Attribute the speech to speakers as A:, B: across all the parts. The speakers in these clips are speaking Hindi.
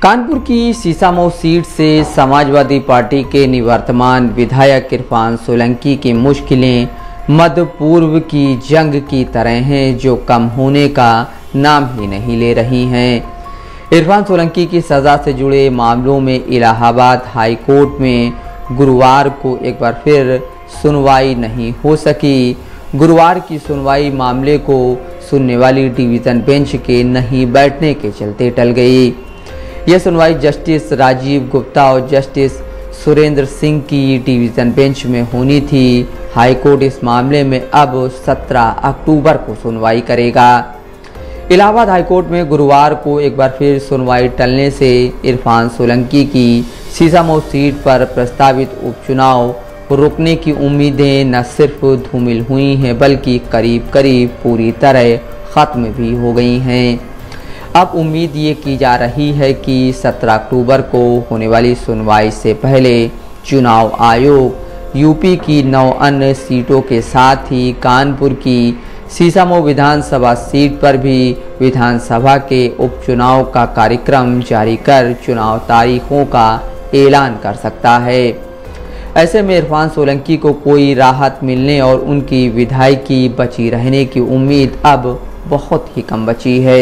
A: कानपुर की सीसामऊ सीट से समाजवादी पार्टी के निवर्तमान विधायक इरफान सोलंकी की मुश्किलें मध्य पूर्व की जंग की तरह हैं जो कम होने का नाम ही नहीं ले रही हैं। इरफान सोलंकी की सज़ा से जुड़े मामलों में इलाहाबाद हाई कोर्ट में गुरुवार को एक बार फिर सुनवाई नहीं हो सकी। गुरुवार की सुनवाई मामले को सुनने वाली डिवीज़न बेंच के नहीं बैठने के चलते टल गई। यह सुनवाई जस्टिस राजीव गुप्ता और जस्टिस सुरेंद्र सिंह की डिवीज़न बेंच में होनी थी। हाईकोर्ट इस मामले में अब 17 अक्टूबर को सुनवाई करेगा। इलाहाबाद हाईकोर्ट में गुरुवार को एक बार फिर सुनवाई टलने से इरफान सोलंकी की सीसामऊ सीट पर प्रस्तावित उपचुनाव रुकने की उम्मीदें न सिर्फ धूमिल हुई हैं बल्कि करीब करीब पूरी तरह ख़त्म भी हो गई हैं। अब उम्मीद ये की जा रही है कि 17 अक्टूबर को होने वाली सुनवाई से पहले चुनाव आयोग यूपी की 9 अन्य सीटों के साथ ही कानपुर की सीसामऊ विधानसभा सीट पर भी विधानसभा के उपचुनाव का कार्यक्रम जारी कर चुनाव तारीखों का ऐलान कर सकता है। ऐसे में इरफान सोलंकी को कोई राहत मिलने और उनकी विधायकी बची रहने की उम्मीद अब बहुत ही कम बची है।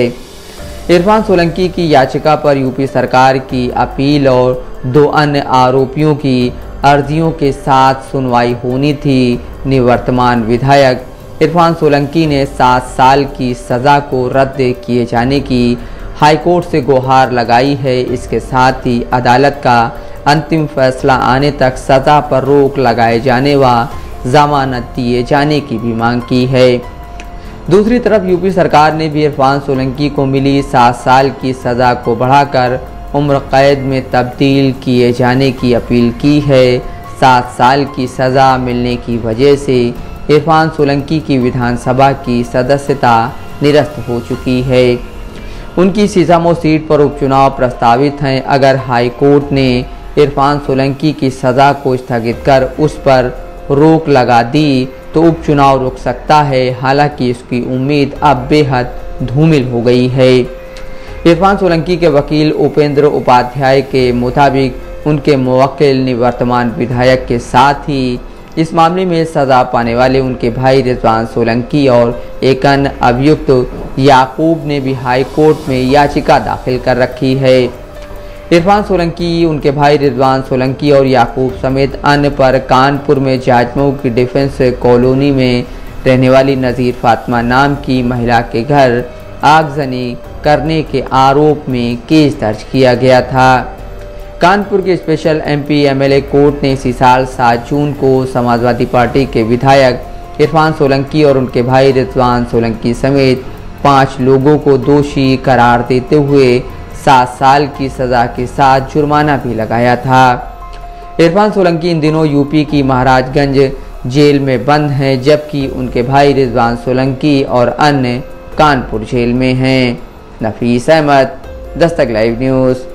A: इरफान सोलंकी की याचिका पर यूपी सरकार की अपील और 2 अन्य आरोपियों की अर्जियों के साथ सुनवाई होनी थी। निवर्तमान विधायक इरफान सोलंकी ने 7 साल की सज़ा को रद्द किए जाने की हाईकोर्ट से गुहार लगाई है। इसके साथ ही अदालत का अंतिम फैसला आने तक सज़ा पर रोक लगाए जाने व जमानत दिए जाने की भी मांग की है। दूसरी तरफ यूपी सरकार ने भी इरफान सोलंकी को मिली 7 साल की सज़ा को बढ़ाकर उम्र कैद में तब्दील किए जाने की अपील की है। 7 साल की सज़ा मिलने की वजह से इरफान सोलंकी की विधानसभा की सदस्यता निरस्त हो चुकी है। उनकी सीसामऊ सीट पर उपचुनाव प्रस्तावित हैं। अगर हाई कोर्ट ने इरफान सोलंकी की सज़ा को स्थगित कर उस पर रोक लगा दी तो उपचुनाव रुक सकता है। हालांकि इसकी उम्मीद अब बेहद धूमिल हो गई है। इरफान सोलंकी के वकील उपेंद्र उपाध्याय के मुताबिक उनके मुवक्किल निवर्तमान विधायक के साथ ही इस मामले में सज़ा पाने वाले उनके भाई रिजवान सोलंकी और एक अन्य अभियुक्त याकूब ने भी हाई कोर्ट में याचिका दाखिल कर रखी है। इरफान सोलंकी, उनके भाई रिजवान सोलंकी और याकूब समेत अन्य पर कानपुर में जाजमऊ की डिफेंस कॉलोनी में रहने वाली नज़ीर फातिमा नाम की महिला के घर आगजनी करने के आरोप में केस दर्ज किया गया था। कानपुर के स्पेशल एमपी एमएलए कोर्ट ने इसी साल 7 जून को समाजवादी पार्टी के विधायक इरफान सोलंकी और उनके भाई रिजवान सोलंकी समेत 5 लोगों को दोषी करार देते हुए 7 साल की सज़ा के साथ जुर्माना भी लगाया था। इरफान सोलंकी इन दिनों यूपी की महाराजगंज जेल में बंद हैं जबकि उनके भाई रिजवान सोलंकी और अन्य कानपुर जेल में हैं। नफीस अहमद, दस्तक लाइव न्यूज़।